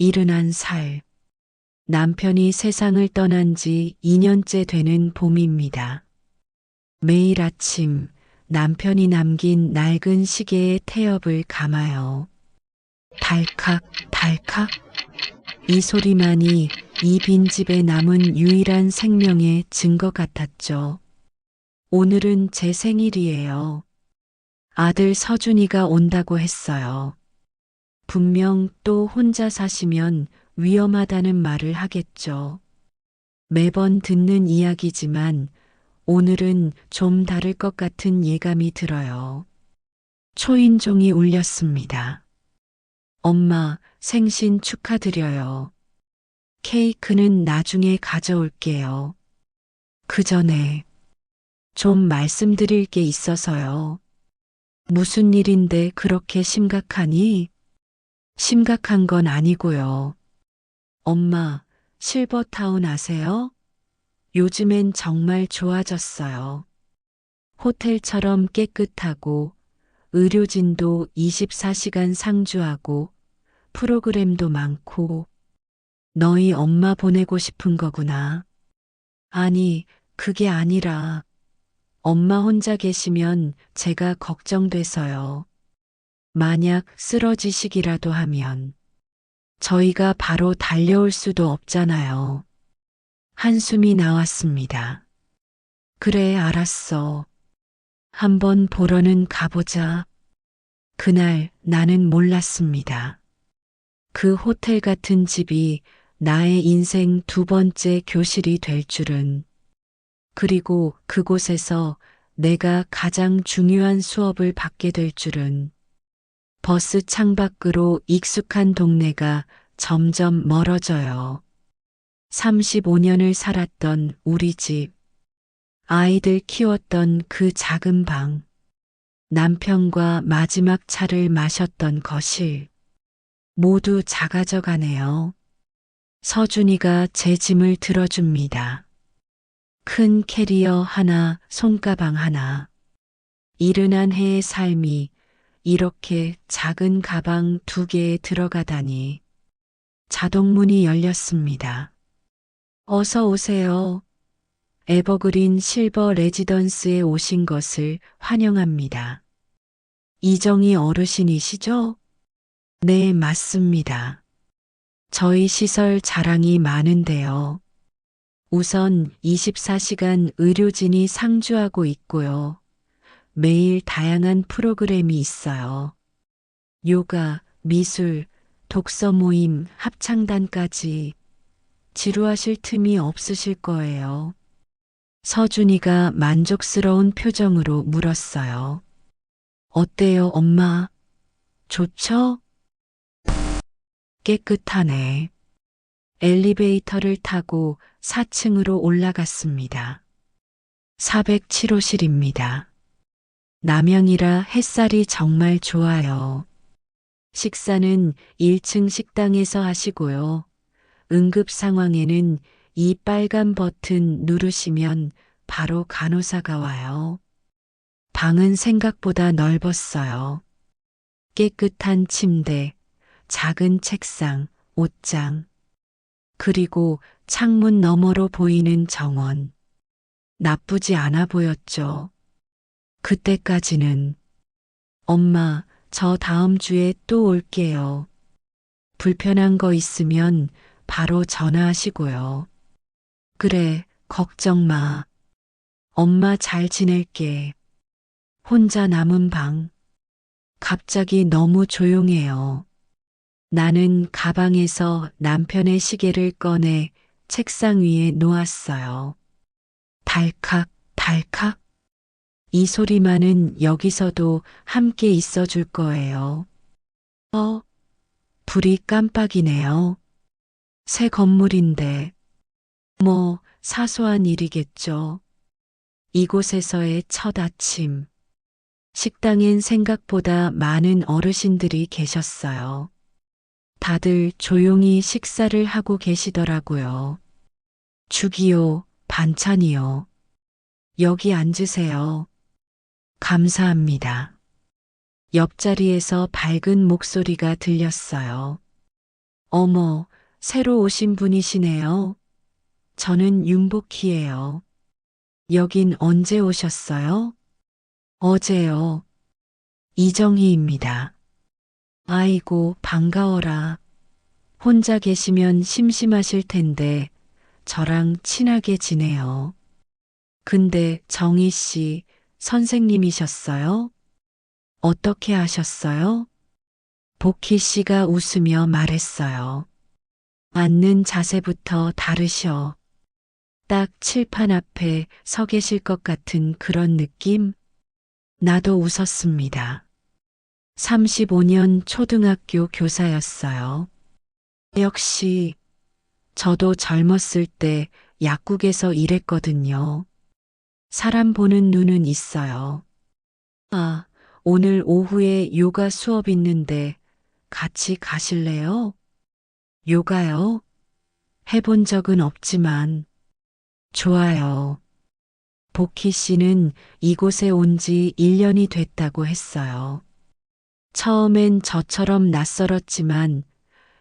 71살. 남편이 세상을 떠난 지 2년째 되는 봄입니다. 매일 아침 남편이 남긴 낡은 시계의 태엽을 감아요. 달칵, 달칵. 이 소리만이 이 빈집에 남은 유일한 생명의 증거 같았죠. 오늘은 제 생일이에요. 아들 서준이가 온다고 했어요. 분명 또 혼자 사시면 위험하다는 말을 하겠죠. 매번 듣는 이야기지만 오늘은 좀 다를 것 같은 예감이 들어요. 초인종이 울렸습니다. 엄마, 생신 축하드려요. 케이크는 나중에 가져올게요. 그 전에 좀 말씀드릴 게 있어서요. 무슨 일인데 그렇게 심각하니? 심각한 건 아니고요. 엄마, 실버타운 아세요? 요즘엔 정말 좋아졌어요. 호텔처럼 깨끗하고 의료진도 24시간 상주하고 프로그램도 많고 너희 엄마 보내고 싶은 거구나. 아니, 그게 아니라 엄마 혼자 계시면 제가 걱정돼서요. 만약 쓰러지시기라도 하면 저희가 바로 달려올 수도 없잖아요. 한숨이 나왔습니다. 그래, 알았어. 한번 보러는 가보자. 그날 나는 몰랐습니다. 그 호텔 같은 집이 나의 인생 두 번째 교실이 될 줄은, 그리고 그곳에서 내가 가장 중요한 수업을 받게 될 줄은, 버스 창밖으로 익숙한 동네가 점점 멀어져요. 35년을 살았던 우리 집, 아이들 키웠던 그 작은 방, 남편과 마지막 차를 마셨던 거실, 모두 작아져 가네요. 서준이가 제 짐을 들어줍니다. 큰 캐리어 하나, 손가방 하나. 71해의 삶이 이렇게 작은 가방 두 개에 들어가다니. 자동문이 열렸습니다. 어서 오세요. 에버그린 실버 레지던스에 오신 것을 환영합니다. 이정희 어르신이시죠? 네, 맞습니다. 저희 시설 자랑이 많은데요. 우선 24시간 의료진이 상주하고 있고요. 매일 다양한 프로그램이 있어요. 요가, 미술, 독서 모임, 합창단까지 지루하실 틈이 없으실 거예요. 서준이가 만족스러운 표정으로 물었어요. 어때요, 엄마? 좋죠? 깨끗하네. 엘리베이터를 타고 4층으로 올라갔습니다. 407호실입니다. 남양이라 햇살이 정말 좋아요. 식사는 1층 식당에서 하시고요. 응급 상황에는 이 빨간 버튼 누르시면 바로 간호사가 와요. 방은 생각보다 넓었어요. 깨끗한 침대, 작은 책상, 옷장, 그리고 창문 너머로 보이는 정원. 나쁘지 않아 보였죠. 그때까지는 엄마, 저 다음 주에 또 올게요. 불편한 거 있으면 바로 전화하시고요. 그래, 걱정 마. 엄마 잘 지낼게. 혼자 남은 방. 갑자기 너무 조용해요. 나는 가방에서 남편의 시계를 꺼내 책상 위에 놓았어요. 달칵, 달칵. 이 소리만은 여기서도 함께 있어 줄 거예요. 불이 깜빡이네요. 새 건물인데, 뭐, 사소한 일이겠죠. 이곳에서의 첫 아침. 식당엔 생각보다 많은 어르신들이 계셨어요. 다들 조용히 식사를 하고 계시더라고요. 죽이요, 반찬이요. 여기 앉으세요. 감사합니다. 옆자리에서 밝은 목소리가 들렸어요. 어머, 새로 오신 분이시네요. 저는 윤복희예요. 여긴 언제 오셨어요? 어제요. 이정희입니다. 아이고, 반가워라. 혼자 계시면 심심하실 텐데 저랑 친하게 지내요. 근데 정희 씨, 선생님이셨어요? 어떻게 하셨어요? 복희 씨가 웃으며 말했어요. 앉는 자세부터 다르셔. 딱 칠판 앞에 서 계실 것 같은 그런 느낌? 나도 웃었습니다. 35년 초등학교 교사였어요. 역시 저도 젊었을 때 약국에서 일했거든요. 사람 보는 눈은 있어요. 아, 오늘 오후에 요가 수업 있는데 같이 가실래요? 요가요? 해본 적은 없지만 좋아요. 복희 씨는 이곳에 온 지 1년이 됐다고 했어요. 처음엔 저처럼 낯설었지만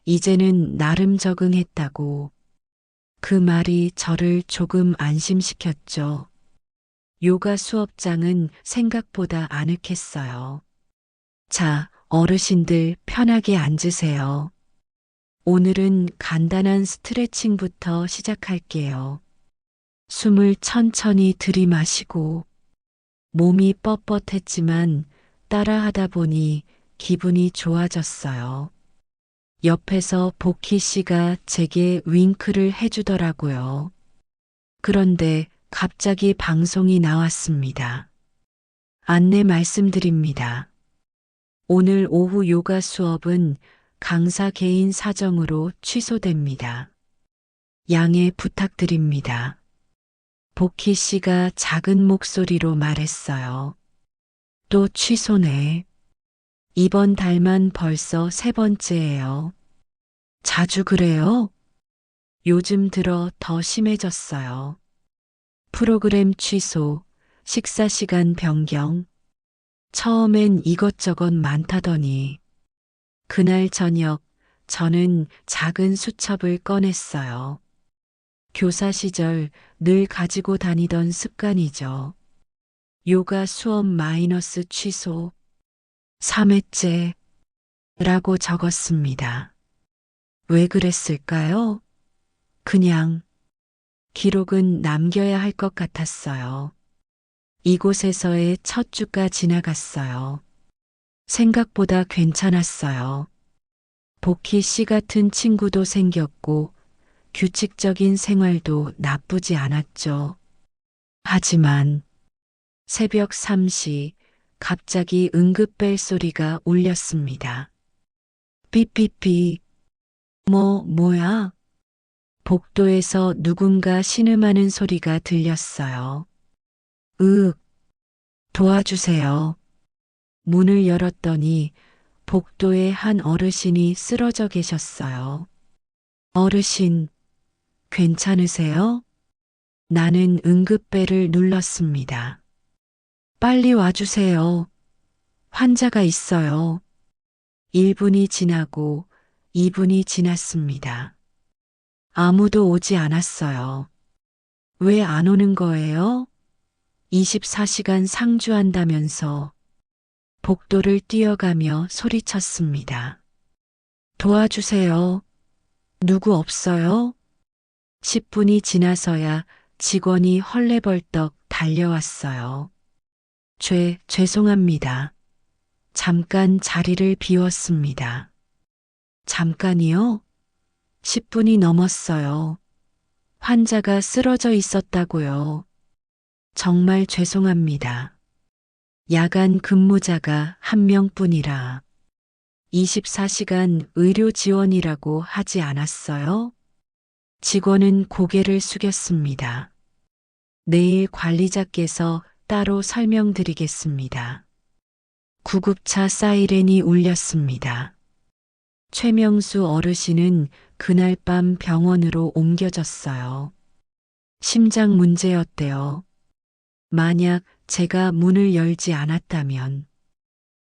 이제는 나름 적응했다고. 그 말이 저를 조금 안심시켰죠. 요가 수업장은 생각보다 아늑했어요. 자, 어르신들 편하게 앉으세요. 오늘은 간단한 스트레칭부터 시작할게요. 숨을 천천히 들이마시고 몸이 뻣뻣했지만 따라하다 보니 기분이 좋아졌어요. 옆에서 복희 씨가 제게 윙크를 해주더라고요. 그런데 갑자기 방송이 나왔습니다. 안내 말씀드립니다. 오늘 오후 요가 수업은 강사 개인 사정으로 취소됩니다. 양해 부탁드립니다. 복희 씨가 작은 목소리로 말했어요. 또 취소네. 이번 달만 벌써 세 번째예요. 자주 그래요? 요즘 들어 더 심해졌어요. 프로그램 취소, 식사 시간 변경. 처음엔 이것저것 많다더니 그날 저녁 저는 작은 수첩을 꺼냈어요. 교사 시절 늘 가지고 다니던 습관이죠. 요가 수업 마이너스 취소 3회째 라고 적었습니다. 왜 그랬을까요? 그냥 기록은 남겨야 할 것 같았어요. 이곳에서의 첫 주가 지나갔어요. 생각보다 괜찮았어요. 복희 씨 같은 친구도 생겼고 규칙적인 생활도 나쁘지 않았죠. 하지만 새벽 3시 갑자기 응급벨 소리가 울렸습니다. 삐삐삐. 뭐야? 복도에서 누군가 신음하는 소리가 들렸어요. 도와주세요. 문을 열었더니 복도에 한 어르신이 쓰러져 계셨어요. 어르신, 괜찮으세요? 나는 응급벨을 눌렀습니다. 빨리 와주세요. 환자가 있어요. 1분이 지나고 2분이 지났습니다. 아무도 오지 않았어요. 왜 안 오는 거예요? 24시간 상주한다면서 복도를 뛰어가며 소리쳤습니다. 도와주세요. 누구 없어요? 10분이 지나서야 직원이 헐레벌떡 달려왔어요. 죄송합니다. 잠깐 자리를 비웠습니다. 잠깐이요? 10분이 넘었어요. 환자가 쓰러져 있었다고요. 정말 죄송합니다. 야간 근무자가 한 명뿐이라 24시간 의료 지원이라고 하지 않았어요? 직원은 고개를 숙였습니다. 내일 관리자께서 따로 설명드리겠습니다. 구급차 사이렌이 울렸습니다. 최명수 어르신은 그날 밤 병원으로 옮겨졌어요. 심장 문제였대요. 만약 제가 문을 열지 않았다면,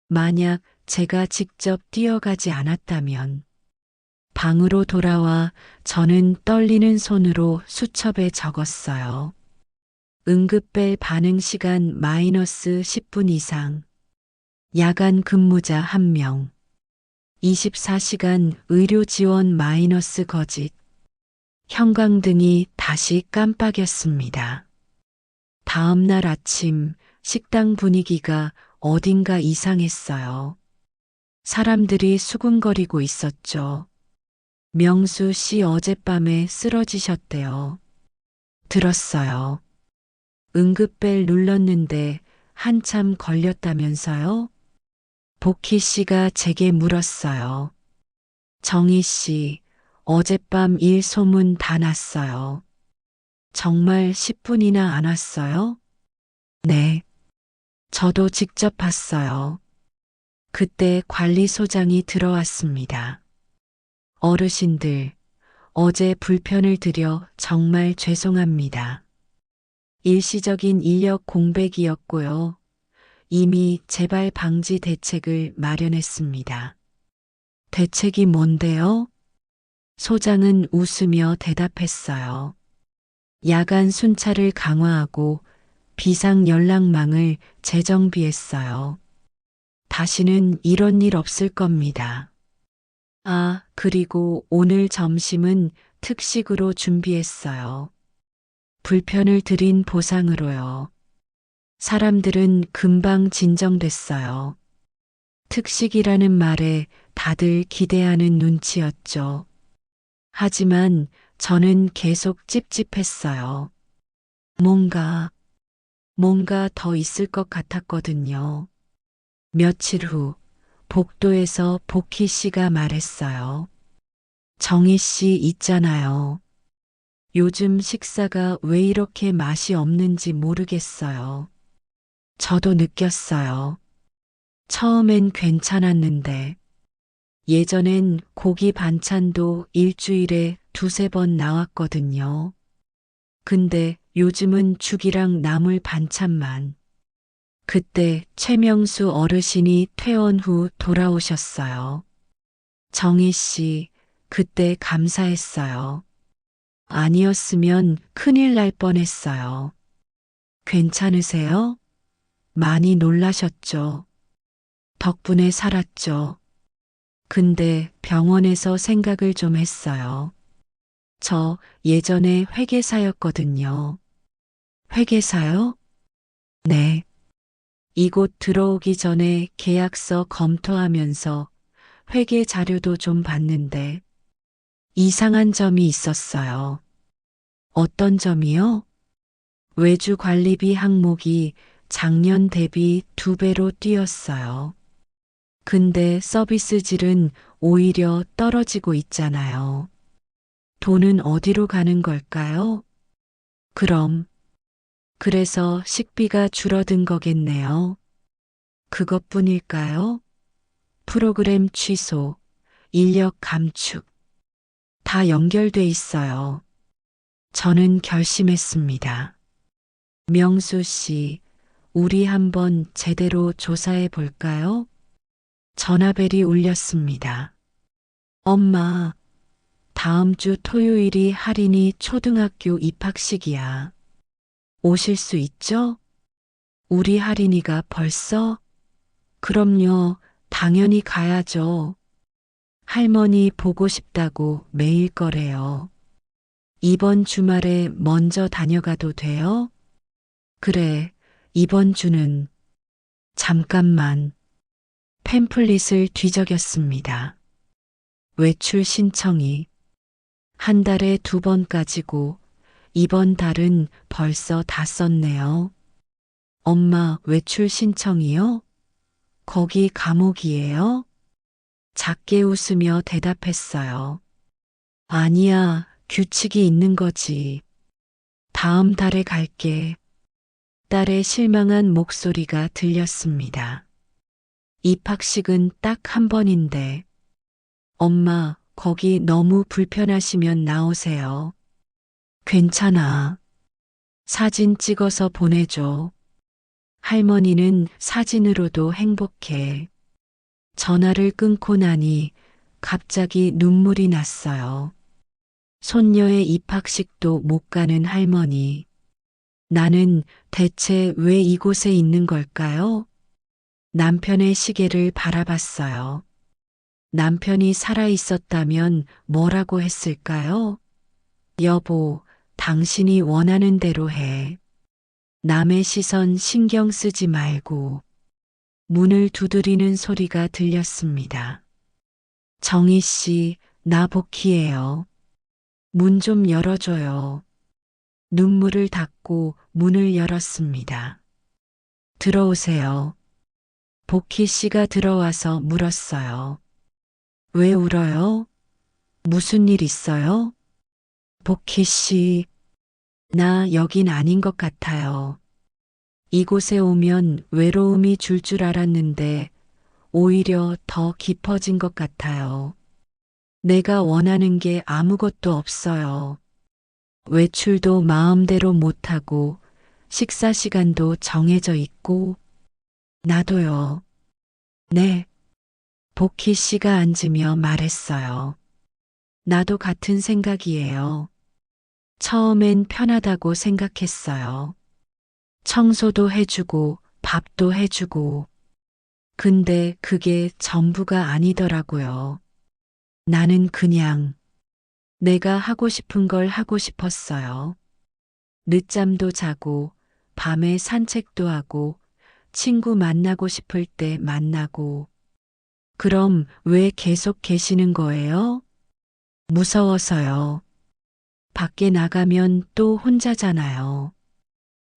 만약 제가 직접 뛰어가지 않았다면, 방으로 돌아와 저는 떨리는 손으로 수첩에 적었어요. 응급벨 반응 시간 마이너스 10분 이상. 야간 근무자 1명. 24시간 의료 지원 마이너스 거짓. 형광등이 다시 깜빡였습니다. 다음 날 아침 식당 분위기가 어딘가 이상했어요. 사람들이 수군거리고 있었죠. 명수 씨 어젯밤에 쓰러지셨대요. 들었어요. 응급벨 눌렀는데 한참 걸렸다면서요? 복희 씨가 제게 물었어요. 정희 씨, 어젯밤 일 소문 다 났어요. 정말 10분이나 안 왔어요? 네. 저도 직접 봤어요. 그때 관리소장이 들어왔습니다. 어르신들, 어제 불편을 드려 정말 죄송합니다. 일시적인 인력 공백이었고요. 이미 재발 방지 대책을 마련했습니다. 대책이 뭔데요? 소장은 웃으며 대답했어요. 야간 순찰을 강화하고 비상 연락망을 재정비했어요. 다시는 이런 일 없을 겁니다. 아, 그리고 오늘 점심은 특식으로 준비했어요. 불편을 드린 보상으로요. 사람들은 금방 진정됐어요. 특식이라는 말에 다들 기대하는 눈치였죠. 하지만 저는 계속 찝찝했어요. 뭔가 더 있을 것 같았거든요. 며칠 후 복도에서 복희 씨가 말했어요. 정희 씨 있잖아요. 요즘 식사가 왜 이렇게 맛이 없는지 모르겠어요. 저도 느꼈어요. 처음엔 괜찮았는데 예전엔 고기 반찬도 일주일에 두세 번 나왔거든요. 근데 요즘은 죽이랑 나물 반찬만. 그때 최명수 어르신이 퇴원 후 돌아오셨어요. 정희 씨, 그때 감사했어요. 아니었으면 큰일 날 뻔했어요. 괜찮으세요? 많이 놀라셨죠? 덕분에 살았죠. 근데 병원에서 생각을 좀 했어요. 저 예전에 회계사였거든요. 회계사요? 네. 이곳 들어오기 전에 계약서 검토하면서 회계 자료도 좀 봤는데 이상한 점이 있었어요. 어떤 점이요? 외주 관리비 항목이 작년 대비 2배로 뛰었어요. 근데 서비스 질은 오히려 떨어지고 있잖아요. 돈은 어디로 가는 걸까요? 그래서 식비가 줄어든 거겠네요. 그것뿐일까요? 프로그램 취소, 인력 감축, 다 연결돼 있어요. 저는 결심했습니다. 명수 씨, 우리 한번 제대로 조사해 볼까요? 전화벨이 울렸습니다. 엄마, 다음 주 토요일이 할인이 초등학교 입학식이야. 오실 수 있죠? 우리 할인이가 벌써? 그럼요, 당연히 가야죠. 할머니 보고 싶다고 매일 거래요. 이번 주말에 먼저 다녀가도 돼요? 그래, 이번 주는 잠깐만 팸플릿을 뒤적였습니다. 외출 신청이 한 달에 2번까지고 이번 달은 벌써 다 썼네요. 엄마 외출 신청이요? 거기 감옥이에요? 작게 웃으며 대답했어요. 아니야, 규칙이 있는 거지. 다음 달에 갈게. 딸의 실망한 목소리가 들렸습니다. 입학식은 딱 1번인데. 엄마, 거기 너무 불편하시면 나오세요. 괜찮아. 사진 찍어서 보내줘. 할머니는 사진으로도 행복해. 전화를 끊고 나니 갑자기 눈물이 났어요. 손녀의 입학식도 못 가는 할머니. 나는 대체 왜 이곳에 있는 걸까요? 남편의 시계를 바라봤어요. 남편이 살아 있었다면 뭐라고 했을까요? 여보, 당신이 원하는 대로 해. 남의 시선 신경 쓰지 말고. 문을 두드리는 소리가 들렸습니다. 정희 씨, 나 복희예요. 문 좀 열어줘요. 눈물을 닦고 문을 열었습니다. 들어오세요. 복희 씨가 들어와서 물었어요. 왜 울어요? 무슨 일 있어요? 복희 씨, 나 여긴 아닌 것 같아요. 이곳에 오면 외로움이 줄 알았는데 오히려 더 깊어진 것 같아요. 내가 원하는 게 아무것도 없어요. 외출도 마음대로 못하고 식사 시간도 정해져 있고 나도요. 네. 복희 씨가 앉으며 말했어요. 나도 같은 생각이에요. 처음엔 편하다고 생각했어요. 청소도 해주고 밥도 해주고. 근데 그게 전부가 아니더라고요. 나는 그냥 내가 하고 싶은 걸 하고 싶었어요. 늦잠도 자고 밤에 산책도 하고 친구 만나고 싶을 때 만나고. 그럼 왜 계속 계시는 거예요? 무서워서요. 밖에 나가면 또 혼자잖아요.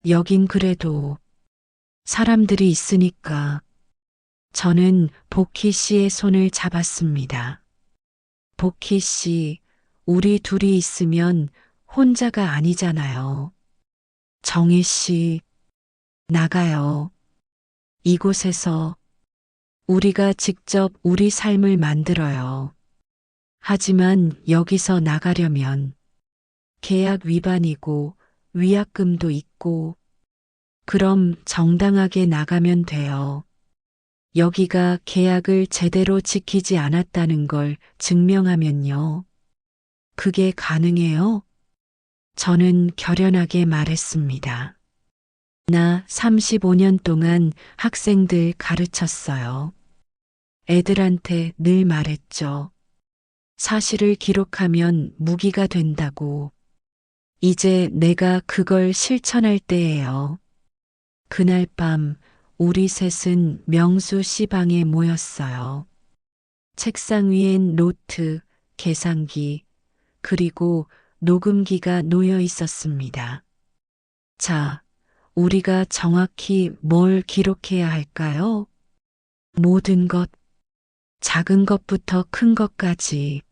여긴 그래도 사람들이 있으니까. 저는 복희 씨의 손을 잡았습니다. 복희 씨, 우리 둘이 있으면 혼자가 아니잖아요. 정희 씨, 나가요. 이곳에서 우리가 직접 우리 삶을 만들어요. 하지만 여기서 나가려면 계약 위반이고 위약금도 있고, 그럼 정당하게 나가면 돼요. 여기가 계약을 제대로 지키지 않았다는 걸 증명하면요. 그게 가능해요? 저는 결연하게 말했습니다. 나 35년 동안 학생들 가르쳤어요. 애들한테 늘 말했죠. 사실을 기록하면 무기가 된다고. 이제 내가 그걸 실천할 때예요. 그날 밤 우리 셋은 명수 씨 방에 모였어요. 책상 위엔 노트, 계산기, 그리고 녹음기가 놓여 있었습니다. 자, 우리가 정확히 뭘 기록해야 할까요? 모든 것, 작은 것부터 큰 것까지.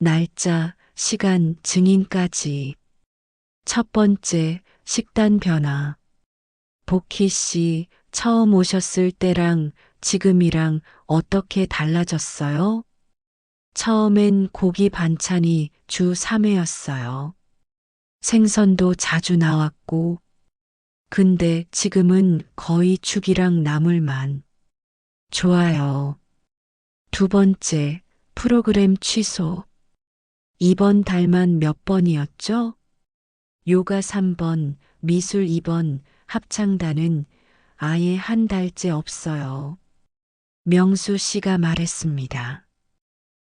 날짜, 시간, 증인까지. 첫 번째, 식단 변화. 복희 씨 처음 오셨을 때랑 지금이랑 어떻게 달라졌어요? 처음엔 고기 반찬이 주 3회였어요. 생선도 자주 나왔고, 근데 지금은 거의 죽이랑 나물만. 좋아요. 두 번째, 프로그램 취소. 이번 달만 몇 번이었죠? 요가 3번, 미술 2번, 합창단은 아예 한 달째 없어요. 명수 씨가 말했습니다.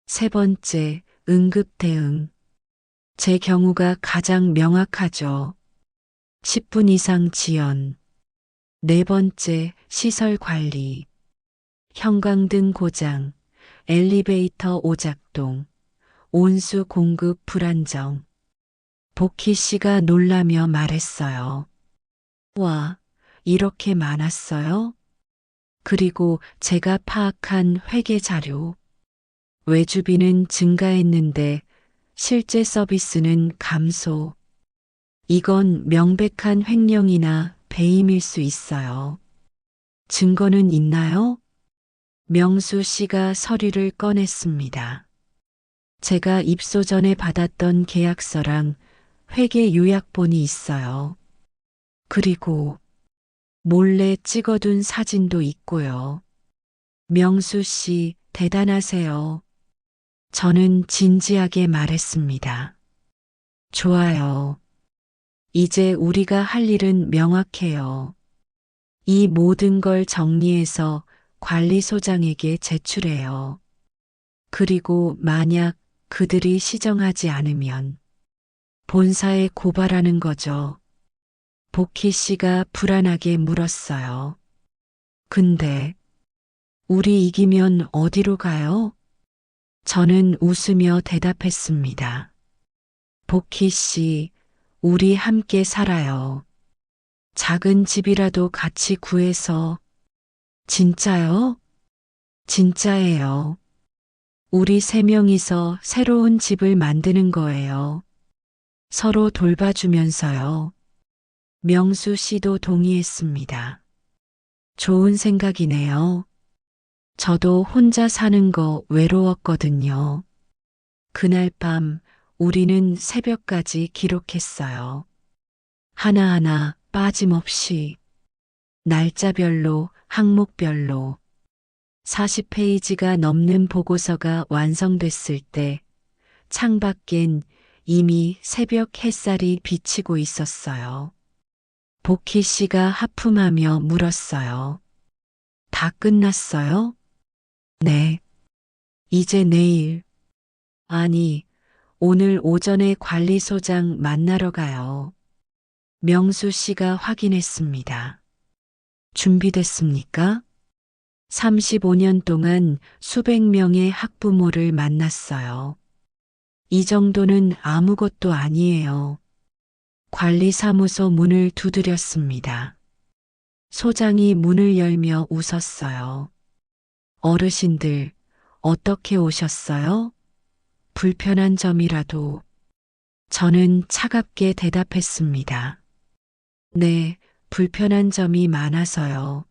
세 번째, 응급 대응. 제 경우가 가장 명확하죠. 10분 이상 지연. 네 번째, 시설 관리. 형광등 고장, 엘리베이터 오작동, 온수 공급 불안정. 복희 씨가 놀라며 말했어요. 와, 이렇게 많았어요? 그리고 제가 파악한 회계 자료. 외주비는 증가했는데 실제 서비스는 감소. 이건 명백한 횡령이나 배임일 수 있어요. 증거는 있나요? 명수 씨가 서류를 꺼냈습니다. 제가 입소 전에 받았던 계약서랑 회계 요약본이 있어요. 그리고 몰래 찍어둔 사진도 있고요. 명수 씨, 대단하세요. 저는 진지하게 말했습니다. 좋아요. 이제 우리가 할 일은 명확해요. 이 모든 걸 정리해서 관리소장에게 제출해요. 그리고 만약 그들이 시정하지 않으면 본사에 고발하는 거죠. 복희 씨가 불안하게 물었어요. 근데 우리 이기면 어디로 가요? 저는 웃으며 대답했습니다. 복희 씨, 우리 함께 살아요. 작은 집이라도 같이 구해서. 진짜요? 진짜예요. 우리 세 명이서 새로운 집을 만드는 거예요. 서로 돌봐주면서요. 명수 씨도 동의했습니다. 좋은 생각이네요. 저도 혼자 사는 거 외로웠거든요. 그날 밤 우리는 새벽까지 기록했어요. 하나하나 빠짐없이 날짜별로 항목별로 40페이지가 넘는 보고서가 완성됐을 때 창밖엔 이미 새벽 햇살이 비치고 있었어요. 복희 씨가 하품하며 물었어요. 다 끝났어요? 네. 이제 내일. 아니, 오늘 오전에 관리소장 만나러 가요. 명수 씨가 확인했습니다. 준비됐습니까? 35년 동안 수백 명의 학부모를 만났어요. 이 정도는 아무것도 아니에요. 관리사무소 문을 두드렸습니다. 소장이 문을 열며 웃었어요. 어르신들, 어떻게 오셨어요? 불편한 점이라도. 저는 차갑게 대답했습니다. 네, 불편한 점이 많아서요.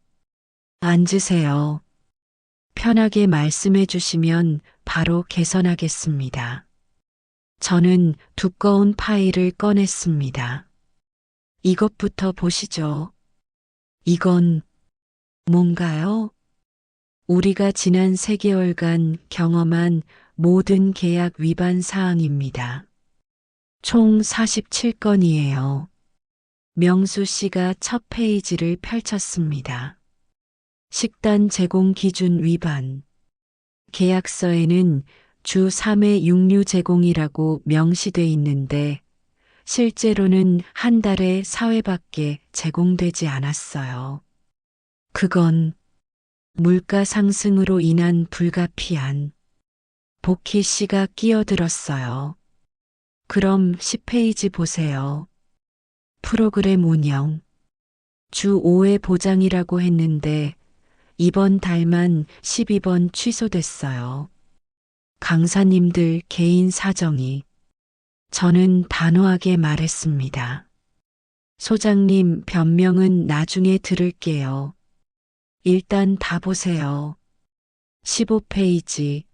앉으세요. 편하게 말씀해 주시면 바로 개선하겠습니다. 저는 두꺼운 파일을 꺼냈습니다. 이것부터 보시죠. 이건 뭔가요? 우리가 지난 3개월간 경험한 모든 계약 위반 사항입니다. 총 47건이에요. 명수 씨가 첫 페이지를 펼쳤습니다. 식단 제공 기준 위반. 계약서에는 주 3회 육류 제공이라고 명시돼 있는데 실제로는 한 달에 4회밖에 제공되지 않았어요. 그건 물가 상승으로 인한 불가피한. 복희 씨가 끼어들었어요. 그럼 10페이지 보세요. 프로그램 운영. 주 5회 보장이라고 했는데 이번 달만 12번 취소됐어요. 강사님들 개인 사정이. 저는 단호하게 말했습니다. 소장님 변명은 나중에 들을게요. 일단 다 보세요. 15페이지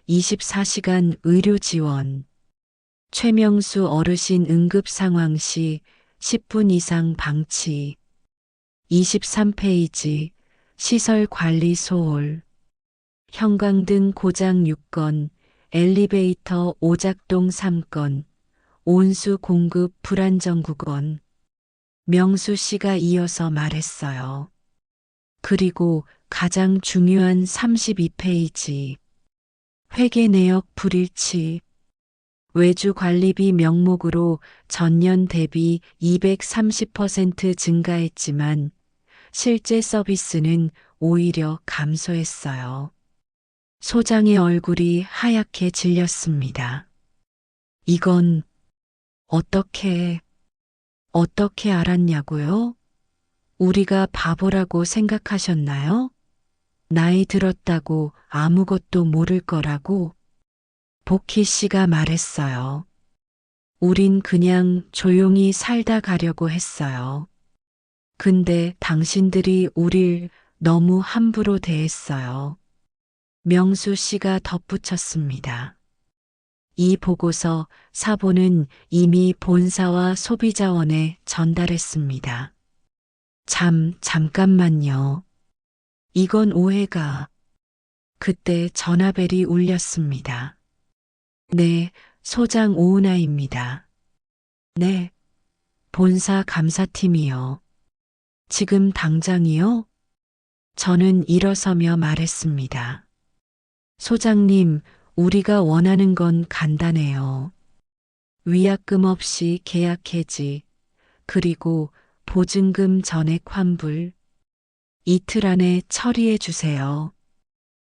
24시간 의료 지원. 최명수 어르신 응급 상황 시 10분 이상 방치. 23페이지 시설 관리 소홀. 형광등 고장 6건, 엘리베이터 오작동 3건, 온수 공급 불안정 9건. 명수 씨가 이어서 말했어요. 그리고 가장 중요한 32페이지. 회계 내역 불일치. 외주 관리비 명목으로 전년 대비 230% 증가했지만 실제 서비스는 오히려 감소했어요. 소장의 얼굴이 하얗게 질렸습니다. 이건 어떻게 알았냐고요? 우리가 바보라고 생각하셨나요? 나이 들었다고 아무것도 모를 거라고? 복희 씨가 말했어요. 우린 그냥 조용히 살다 가려고 했어요. 근데 당신들이 우릴 너무 함부로 대했어요. 명수 씨가 덧붙였습니다. 이 보고서 사본은 이미 본사와 소비자원에 전달했습니다. 잠깐만요. 이건 오해가. 그때 전화벨이 울렸습니다. 네, 소장 오은아입니다. 네, 본사 감사팀이요. 지금 당장이요? 저는 일어서며 말했습니다. 소장님, 우리가 원하는 건 간단해요. 위약금 없이 계약 해지, 그리고 보증금 전액 환불. 이틀 안에 처리해 주세요.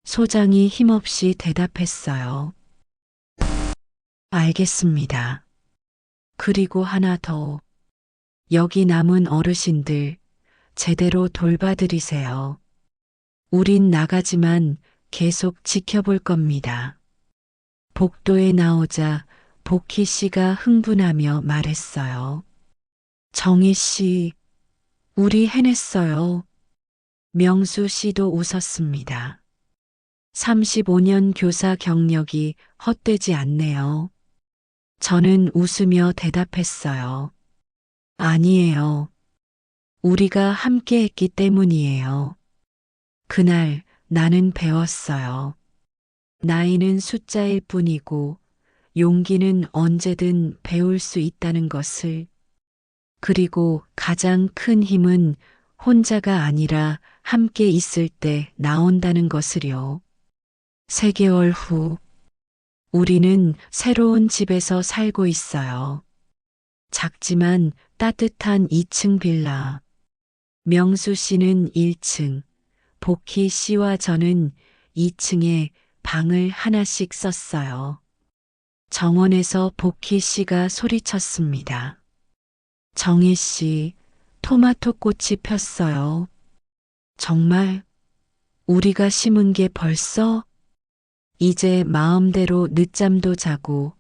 소장이 힘없이 대답했어요. 알겠습니다. 그리고 하나 더. 여기 남은 어르신들 제대로 돌봐드리세요. 우린 나가지만 계속 지켜볼 겁니다. 복도에 나오자 복희 씨가 흥분하며 말했어요. 정희 씨, 우리 해냈어요. 명수 씨도 웃었습니다. 35년 교사 경력이 헛되지 않네요. 저는 웃으며 대답했어요. 아니에요. 우리가 함께 했기 때문이에요. 그날 나는 배웠어요. 나이는 숫자일 뿐이고 용기는 언제든 배울 수 있다는 것을. 그리고 가장 큰 힘은 혼자가 아니라 함께 있을 때 나온다는 것을요. 3개월 후, 우리는 새로운 집에서 살고 있어요. 작지만 따뜻한 2층 빌라. 명수 씨는 1층, 복희 씨와 저는 2층에 방을 하나씩 썼어요. 정원에서 복희 씨가 소리쳤습니다. 정희 씨, 토마토 꽃이 폈어요. 정말 우리가 심은 게 벌써? 이제 마음대로 늦잠도 자고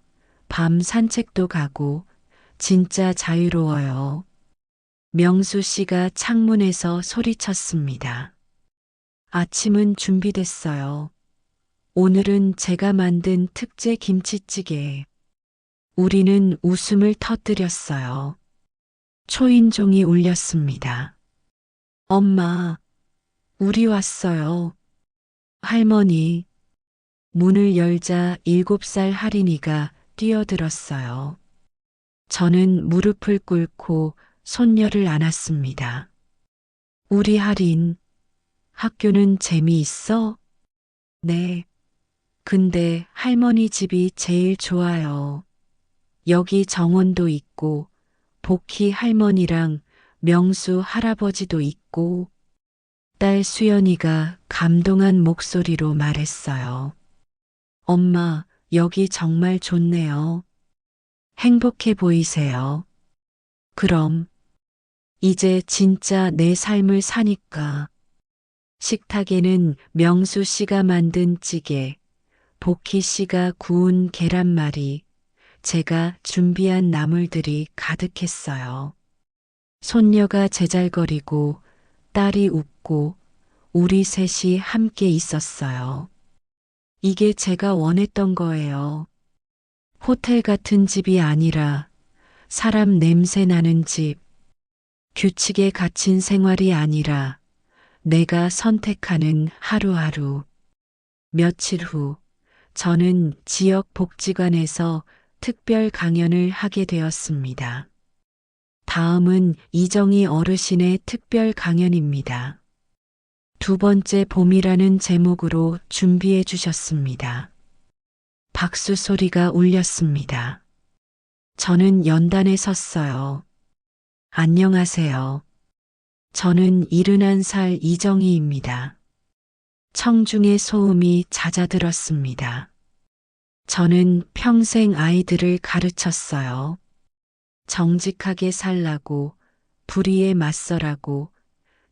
밤 산책도 가고 진짜 자유로워요. 명수 씨가 창문에서 소리쳤습니다. 아침은 준비됐어요. 오늘은 제가 만든 특제 김치찌개. 우리는 웃음을 터뜨렸어요. 초인종이 울렸습니다. 엄마, 우리 왔어요. 할머니. 문을 열자 7살 할인이가 뛰어들었어요. 저는 무릎을 꿇고 손녀를 안았습니다. 우리 할인, 학교는 재미있어? 네. 근데 할머니 집이 제일 좋아요. 여기 정원도 있고, 복희 할머니랑 명수 할아버지도 있고, 딸 수연이가 감동한 목소리로 말했어요. 엄마, 여기 정말 좋네요. 행복해 보이세요. 그럼, 이제 진짜 내 삶을 사니까. 식탁에는 명수 씨가 만든 찌개, 복희 씨가 구운 계란말이, 제가 준비한 나물들이 가득했어요. 손녀가 제잘거리고 딸이 웃고 우리 셋이 함께 있었어요. 이게 제가 원했던 거예요. 호텔 같은 집이 아니라 사람 냄새 나는 집, 규칙에 갇힌 생활이 아니라 내가 선택하는 하루하루. 며칠 후, 저는 지역 복지관에서 특별 강연을 하게 되었습니다. 다음은 이정희 어르신의 특별 강연입니다. 2번째 봄이라는 제목으로 준비해 주셨습니다. 박수 소리가 울렸습니다. 저는 연단에 섰어요. 안녕하세요. 저는 71살 이정희입니다. 청중의 소음이 잦아들었습니다. 저는 평생 아이들을 가르쳤어요. 정직하게 살라고, 불의에 맞서라고,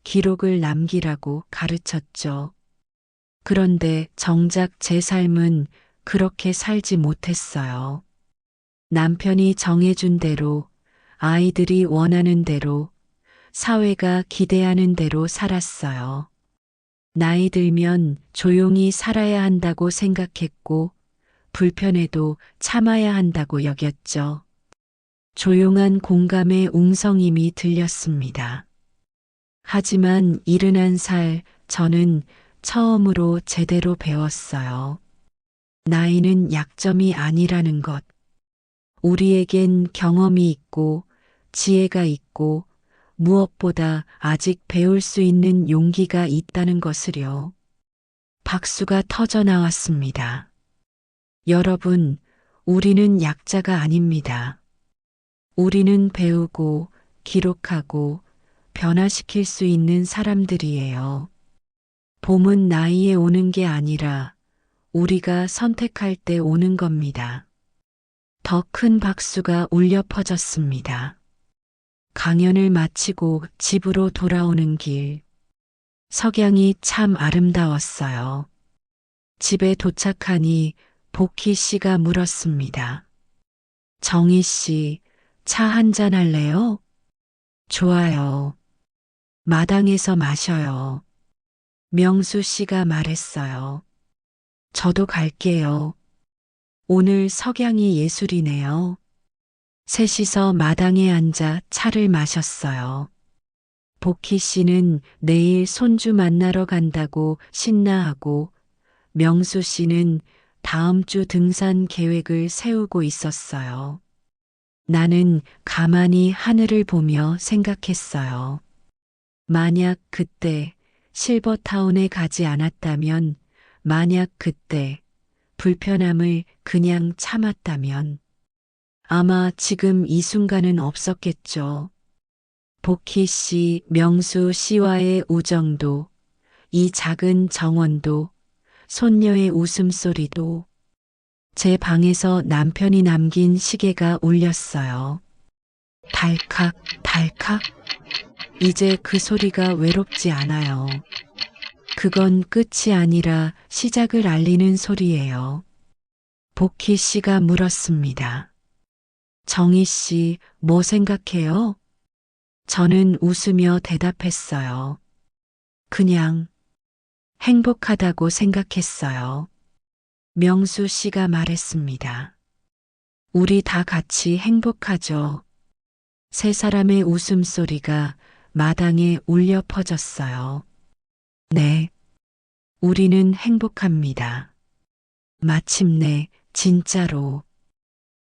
기록을 남기라고 가르쳤죠. 그런데 정작 제 삶은 그렇게 살지 못했어요. 남편이 정해준 대로, 아이들이 원하는 대로, 사회가 기대하는 대로 살았어요. 나이 들면 조용히 살아야 한다고 생각했고, 불편해도 참아야 한다고 여겼죠. 조용한 공감의 웅성임이 들렸습니다. 하지만 71살 저는 처음으로 제대로 배웠어요. 나이는 약점이 아니라는 것. 우리에겐 경험이 있고 지혜가 있고 무엇보다 아직 배울 수 있는 용기가 있다는 것을요. 박수가 터져 나왔습니다. 여러분, 우리는 약자가 아닙니다. 우리는 배우고 기록하고 변화시킬 수 있는 사람들이에요. 봄은 나이에 오는 게 아니라 우리가 선택할 때 오는 겁니다. 더 큰 박수가 울려 퍼졌습니다. 강연을 마치고 집으로 돌아오는 길. 석양이 참 아름다웠어요. 집에 도착하니 복희 씨가 물었습니다. 정희 씨, 차 한잔 할래요? 좋아요. 마당에서 마셔요. 명수 씨가 말했어요. 저도 갈게요. 오늘 석양이 예술이네요. 셋이서 마당에 앉아 차를 마셨어요. 복희 씨는 내일 손주 만나러 간다고 신나하고 명수 씨는 다음 주 등산 계획을 세우고 있었어요. 나는 가만히 하늘을 보며 생각했어요. 만약 그때 실버타운에 가지 않았다면, 만약 그때 불편함을 그냥 참았다면, 아마 지금 이 순간은 없었겠죠. 복희 씨, 명수 씨와의 우정도, 이 작은 정원도, 손녀의 웃음소리도, 제 방에서 남편이 남긴 시계가 울렸어요. 달칵, 달칵. 이제 그 소리가 외롭지 않아요. 그건 끝이 아니라 시작을 알리는 소리예요. 복희 씨가 물었습니다. 정희 씨, 뭐 생각해요? 저는 웃으며 대답했어요. 그냥 행복하다고 생각했어요. 명수 씨가 말했습니다. 우리 다 같이 행복하죠. 세 사람의 웃음소리가 마당에 울려 퍼졌어요. 네, 우리는 행복합니다. 마침내 진짜로.